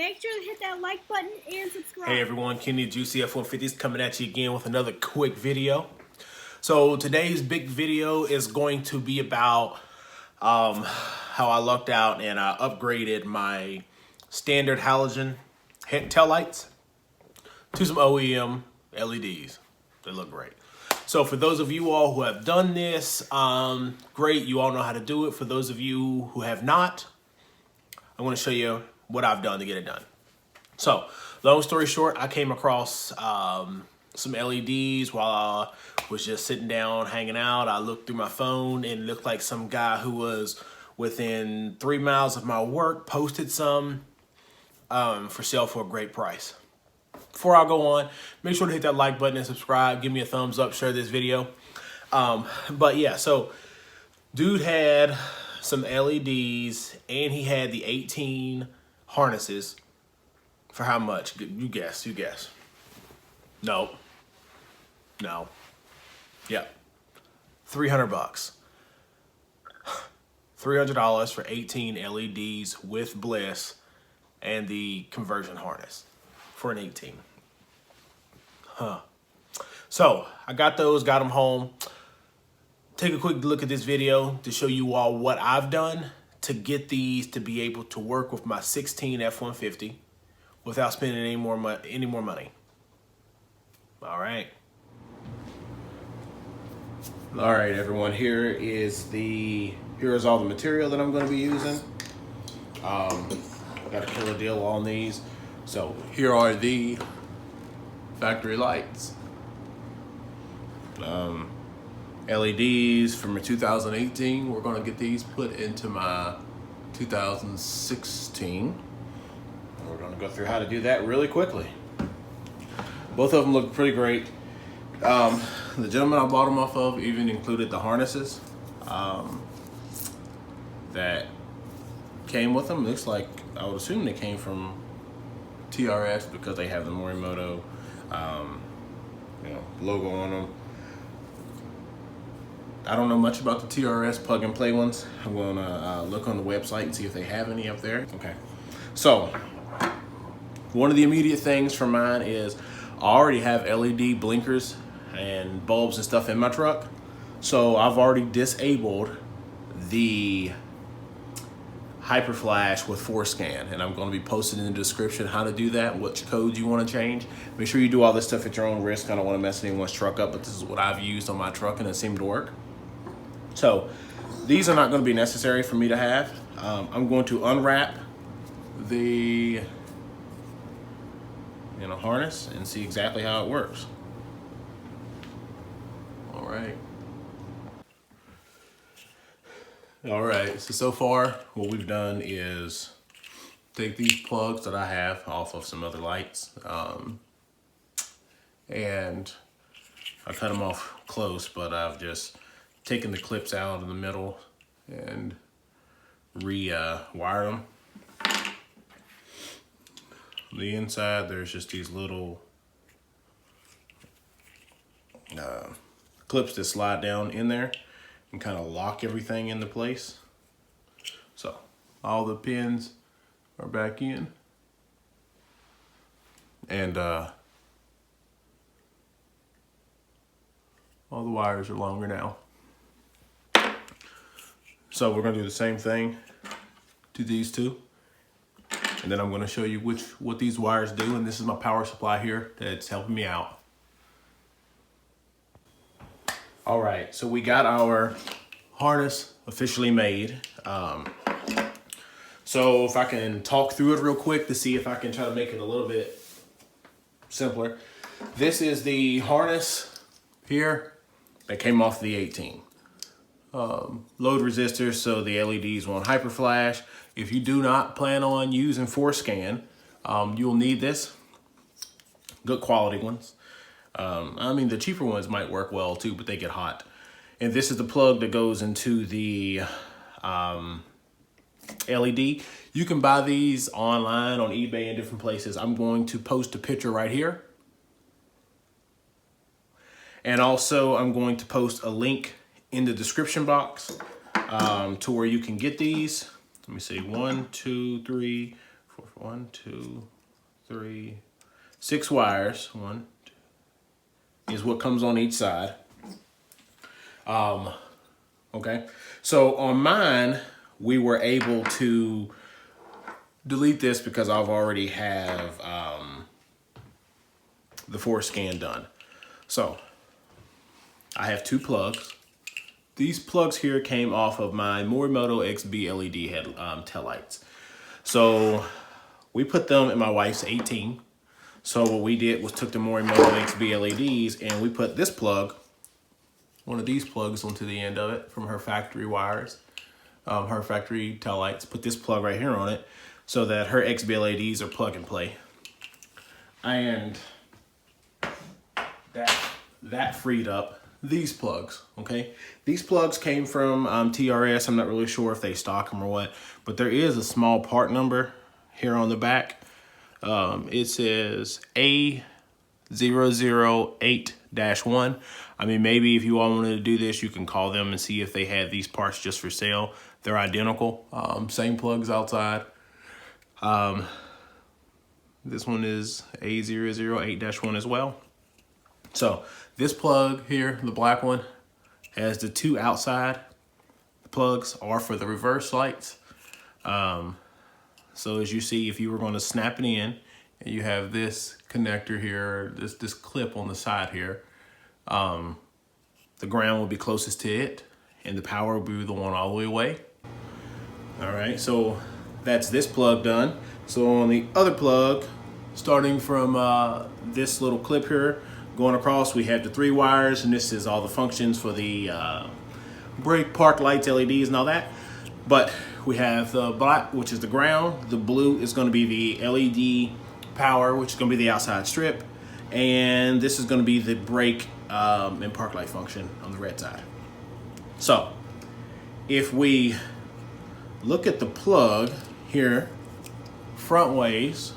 Make sure to hit that like button and subscribe. Hey everyone, Kenny Juicy F150 is coming at you again with another quick video. So today's big video is going to be about how I lucked out and I upgraded my standard halogen taillights to some OEM LEDs. They look great. So for those of you all who have done this, great, you all know how to do it. For those of you who have not, I'm going to show you what I've done to get it done. So long story short, I came across some LEDs while I was just sitting down, hanging out. I looked through my phone and it looked like some guy who was within 3 miles of my work posted some for sale for a great price. Before I go on, make sure to hit that like button and subscribe. Give me a thumbs up, share this video. But yeah, so dude had some LEDs and he had the 18 harnesses. For how much? You guess, you guess. No. Yeah. 300 bucks. $300 for 18 LEDs with bliss and the conversion harness for an 18. So I got those, got them home. Take a quick look at this video to show you all what I've done to get these to be able to work with my 16 F150 without spending any more money. All right. All right, everyone. Here's all the material that I'm going to be using. Got a killer deal on these. So here are the factory lights. LEDs from my 2018. We're going to get these put into my 2016. We're going to go through how to do that really quickly. Both of them look pretty great. The gentleman I bought them off of even included the harnesses that came with them. Looks like, I would assume they came from TRS because they have the Morimoto logo on them. I don't know much about the TRS plug and play ones. I'm going to look on the website and see if they have any up there. Okay, so one of the immediate things for mine is I already have LED blinkers and bulbs and stuff in my truck. So I've already disabled the hyper flash with FORScan, and I'm going to be posting in the description how to do that, what codes you want to change. Make sure you do all this stuff at your own risk. I don't want to mess anyone's truck up, but this is what I've used on my truck and it seemed to work. So these are not going to be necessary for me to have. I'm going to unwrap the harness and see exactly how it works. All right, so far what we've done is take these plugs that I have off of some other lights, and I cut them off close, but I've just taken the clips out in the middle and re-wired them. On the inside, there's just these little clips that slide down in there and kind of lock everything into place. So all the pins are back in, and all the wires are longer now. So we're gonna do the same thing to these two, and then I'm gonna show you what these wires do, and this is my power supply here that's helping me out. All right, so we got our harness officially made. So if I can talk through it real quick to see if I can try to make it a little bit simpler. This is the harness here that came off the 18. Load resistors, so the LEDs won't hyper flash. If you do not plan on using FORScan, you'll need this. Good quality ones. I mean, the cheaper ones might work well too, but they get hot. And this is the plug that goes into the LED. You can buy these online on eBay and different places. I'm going to post a picture right here. And also I'm going to post a link in the description box to where you can get these. Let me see, 1, 2, 3, 1, 2, 3, 6 wires. 1 is what comes on each side. Okay, so on mine, we were able to delete this because I've already have the FORScan done. So I have 2 plugs. These plugs here came off of my Morimoto XB LED head taillights. So we put them in my wife's 18. So what we did was took the Morimoto XB LEDs and we put this plug, one of these plugs, onto the end of it from her factory wires, her factory taillights. Put this plug right here on it so that her XB LEDs are plug and play. And that freed up these plugs, okay? These plugs came from TRS. I'm not really sure if they stock them or what, but there is a small part number here on the back. It says A008-1. I mean, maybe if you all wanted to do this, you can call them and see if they had these parts just for sale. They're identical, same plugs outside. This one is A008-1 as well. So this plug here, the black one, has the 2 outside plugs are for the reverse lights. So as you see, if you were going to snap it in, and you have this connector here, this clip on the side here, the ground will be closest to it, and the power will be the one all the way away. All right, so that's this plug done. So on the other plug, starting from this little clip here, going across, we have the 3 wires, and this is all the functions for the brake, park lights, LEDs, and all that. But we have the black, which is the ground. The blue is going to be the LED power, which is going to be the outside strip. And this is going to be the brake and park light function on the red side. So if we look at the plug here, front ways,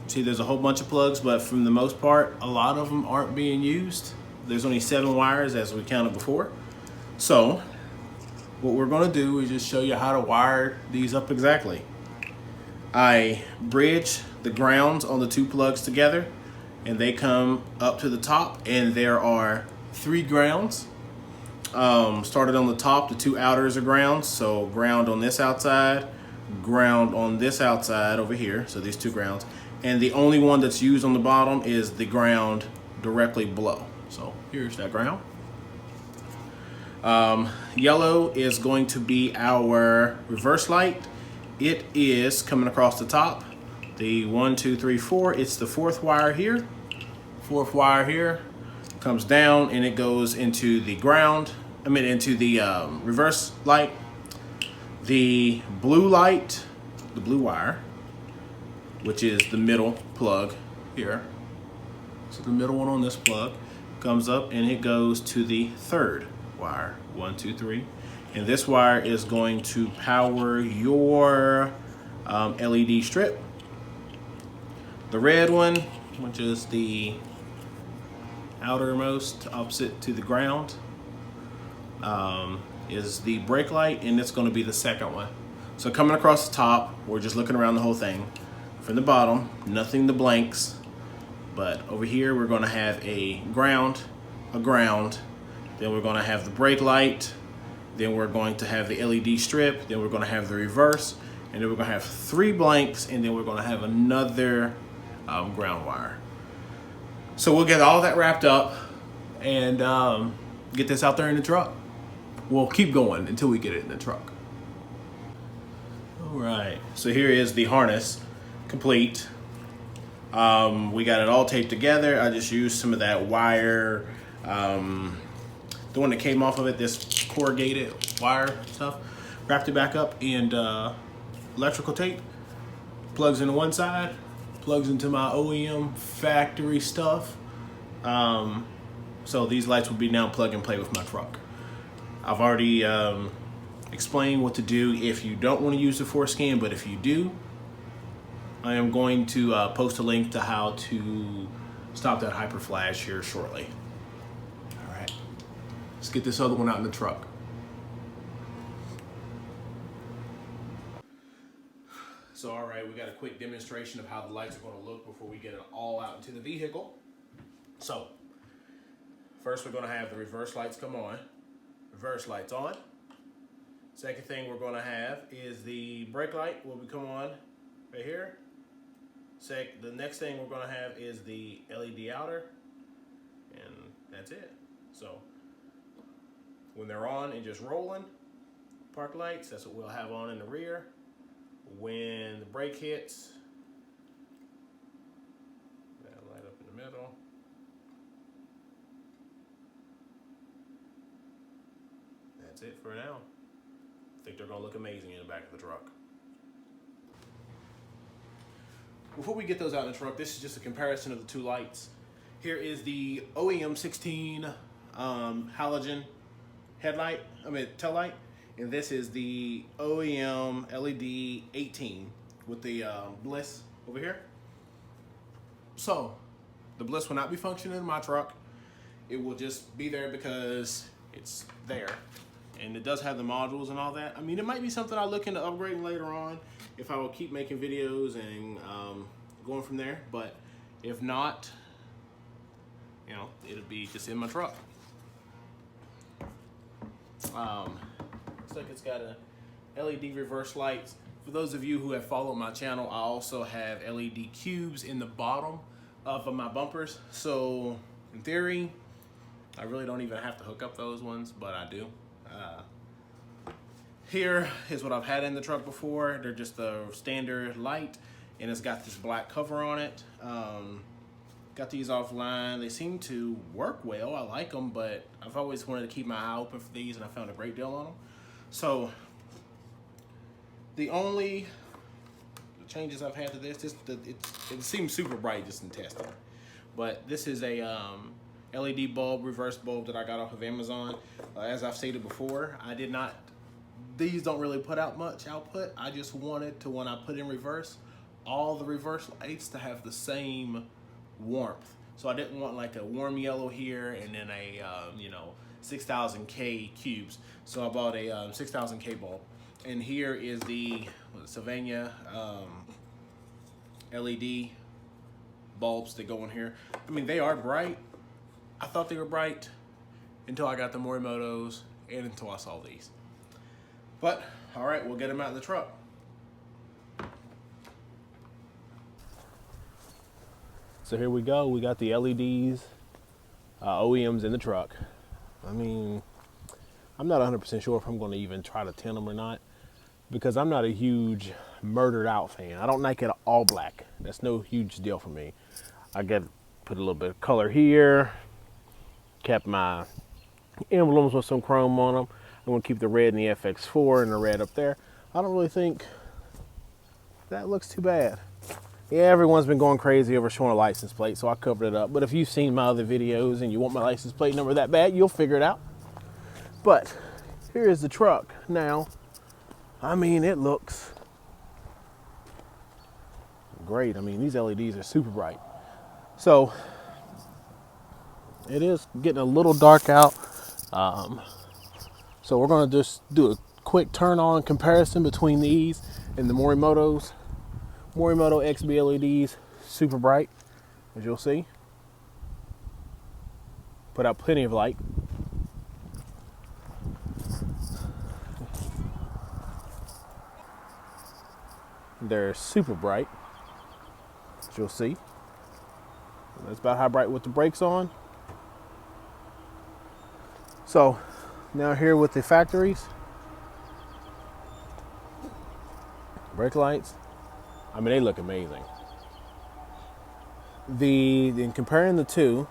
see there's a whole bunch of plugs, but from the most part, a lot of them aren't being used. There's only 7 wires as we counted before. So what we're gonna do is just show you how to wire these up exactly. I bridge the grounds on the 2 plugs together, and they come up to the top, and there are 3 grounds. Started on the top, the 2 outers are grounds. So ground on this outside, ground on this outside over here. So these 2 grounds. And the only one that's used on the bottom is the ground directly below. So here's that ground. Yellow is going to be our reverse light. It is coming across the top. The 1, 2, 3, 4. It's the 4th wire here. 4th wire here comes down and it goes into the ground. Into the reverse light. The blue light, the blue wire, which is the middle plug here. So the middle one on this plug comes up and it goes to the 3rd wire, 1, 2, 3. And this wire is going to power your LED strip. The red one, which is the outermost opposite to the ground, is the brake light, and it's going to be the 2nd one. So coming across the top, we're just looking around the whole thing. From the bottom, nothing to blanks, but over here we're going to have a ground, then we're going to have the brake light, then we're going to have the LED strip, then we're going to have the reverse, and then we're going to have 3 blanks, and then we're going to have another ground wire. So we'll get all that wrapped up and get this out there in the truck. We'll keep going until we get it in the truck. All right, so here is the harness complete. We got it all taped together. I just used some of that wire, the one that came off of it, this corrugated wire stuff, wrapped it back up, and electrical tape, plugs into one side, plugs into my OEM factory stuff. So these lights will be now plug and play with my truck. I've already explained what to do if you don't want to use the FORScan, but if you do, I am going to post a link to how to stop that hyper flash here shortly. All right, let's get this other one out in the truck. So, all right, we got a quick demonstration of how the lights are going to look before we get it all out into the vehicle. So, first we're going to have the reverse lights come on. Reverse lights on. Second thing we're going to have is the brake light will come on right here. The next thing we're going to have is the LED outer, and that's it. So, when they're on and just rolling, park lights, that's what we'll have on in the rear. When the brake hits, that light up in the middle. That's it for now. I think they're gonna look amazing in the back of the truck. Before we get those out in the truck, this is just a comparison of the two lights. Here is the OEM 16 halogen tail light. And this is the OEM LED 18 with the Bliss over here. So, the Bliss will not be functioning in my truck. It will just be there because it's there. And it does have the modules and all that. I mean, it might be something I'll look into upgrading later on if I will keep making videos and going from there. But if not, you know, it'll be just in my truck. Looks like it's got a LED reverse lights. For those of you who have followed my channel, I also have LED cubes in the bottom of my bumpers. So in theory, I really don't even have to hook up those ones, but I do. Here is what I've had in the truck before. They're just a standard light, and it's got this black cover on it. Got these offline. They seem to work well. I like them, but I've always wanted to keep my eye open for these, and I found a great deal on them. So the only changes I've had to this, it seems super bright just in testing. But this is a LED bulb, reverse bulb that I got off of Amazon. As I've stated before, these don't really put out much output. I just wanted to, when I put in reverse, all the reverse lights to have the same warmth. So I didn't want like a warm yellow here and then a 6000K cubes. So I bought a 6000K bulb. And here is the Sylvania LED bulbs that go in here. I mean, they are bright. I thought they were bright until I got the Morimotos and until I saw these. But, all right, we'll get them out of the truck. So here we go. We got the LEDs, OEMs in the truck. I mean, I'm not 100% sure if I'm going to even try to tint them or not, because I'm not a huge murdered out fan. I don't like it all black. That's no huge deal for me. I put a little bit of color here, kept my emblems with some chrome on them. I'm going to keep the red in the FX4 and the red up there. I don't really think that looks too bad. Yeah, everyone's been going crazy over showing a license plate, so I covered it up. But if you've seen my other videos and you want my license plate number that bad, you'll figure it out. But here is the truck now. I mean, it looks great. I mean, these LEDs are super bright. So it is getting a little dark out. So we're going to just do a quick turn on comparison between these and the Morimotos. Morimoto XB LEDs, super bright, as you'll see. Put out plenty of light. They're super bright, as you'll see. That's about how bright with the brakes on. So now here with the factories, brake lights. I mean, they look amazing. In comparing the two,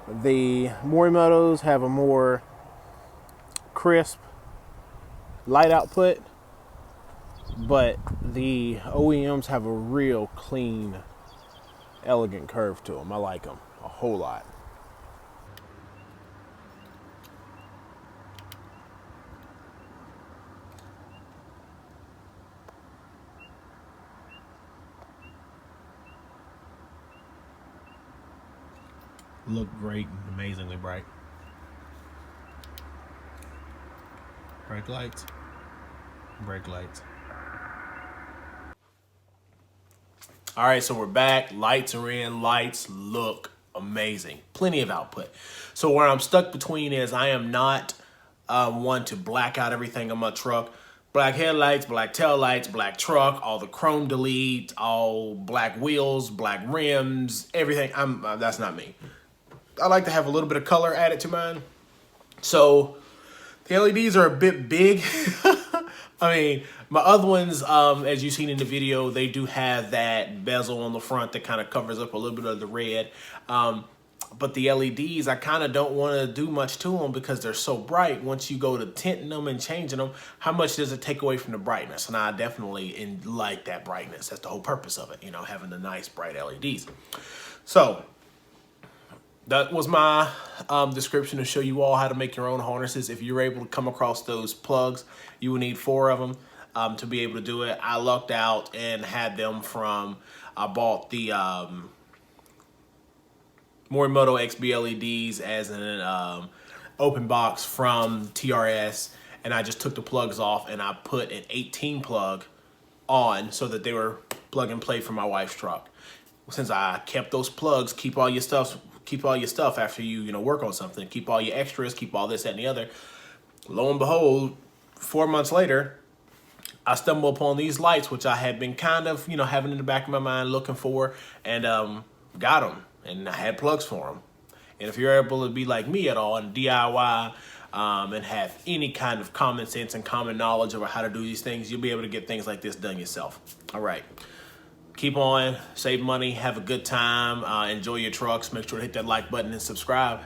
the Morimotos have a more crisp light output, but the OEMs have a real clean, elegant curve to them. I like them a whole lot. Look great, amazingly bright. Brake lights, brake lights. All right, so we're back. Lights are in. Lights look amazing. Plenty of output. So where I'm stuck between is I am not one to black out everything on my truck. Black headlights, black taillights, black truck, all the chrome delete, all black wheels, black rims, everything. That's not me. I like to have a little bit of color added to mine. So the LEDs are a bit big. I mean, my other ones, as you've seen in the video, they do have that bezel on the front that kind of covers up a little bit of the red. But the LEDs, I kind of don't want to do much to them because they're so bright. Once you go to tinting them and changing them, how much does it take away from the brightness? And I definitely like that brightness. That's the whole purpose of it, you know, having the nice bright LEDs. So that was my description to show you all how to make your own harnesses. If you're able to come across those plugs, you will need 4 of them to be able to do it. I lucked out and had them from, I bought the Morimoto XB LEDs as an open box from TRS, and I just took the plugs off and I put an 18 plug on so that they were plug and play for my wife's truck. Since I kept those plugs, keep all your stuff after you work on something. Keep all your extras, keep all this, that, and the other. Lo and behold, 4 months later, I stumbled upon these lights, which I had been kind of, having in the back of my mind looking for, and got them, and I had plugs for them. And if you're able to be like me at all and DIY and have any kind of common sense and common knowledge about how to do these things, you'll be able to get things like this done yourself. All right. Keep on, save money, have a good time, enjoy your trucks. Make sure to hit that like button and subscribe.